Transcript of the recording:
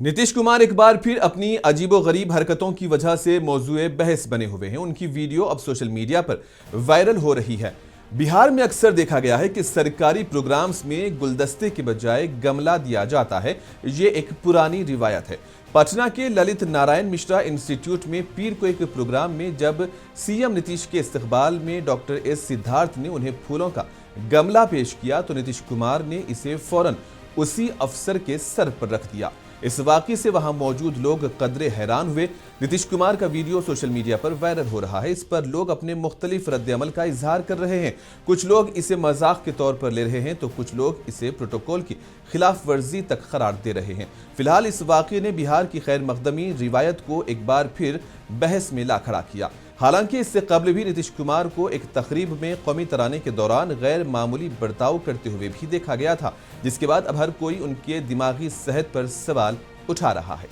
नीतीश कुमार एक बार फिर अपनी अजीबोगरीब हरकतों की वजह से मौजूए बहस बने हुए हैं। उनकी वीडियो अब सोशल मीडिया पर वायरल हो रही है। बिहार में अक्सर देखा गया है कि सरकारी प्रोग्राम्स में गुलदस्ते के बजाय गमला दिया जाता है। ये एक पुरानी रिवायत है। पटना के ललित नारायण मिश्रा इंस्टीट्यूट में पीर को एक प्रोग्राम में जब सीएम नीतीश के इस्तकबाल में डॉक्टर एस सिद्धार्थ ने उन्हें फूलों का गमला पेश किया तो नीतीश कुमार ने इसे फौरन उसी अफसर के सर पर रख दिया। इस वाक़ये से वहां मौजूद लोग कदरे हैरान हुए। नीतीश कुमार का वीडियो सोशल मीडिया पर वायरल हो रहा है। इस पर लोग अपने मुख्तलिफ रद्द-ए-अमल का इजहार कर रहे हैं। कुछ लोग इसे मजाक के तौर पर ले रहे हैं तो कुछ लोग इसे प्रोटोकॉल की खिलाफ वर्जी तक करार दे रहे हैं। फिलहाल इस वाक़ये ने बिहार की खैर मकदमी रिवायत को एक बार फिर बहस में ला खड़ा किया। हालांकि इससे कबल भी नीतीश कुमार को एक तकरीब में कौमी तराने के दौरान गैर मामूली बर्ताव करते हुए भी देखा गया था, जिसके बाद अब हर कोई उनके दिमागी सेहत पर सवाल उठा रहा है।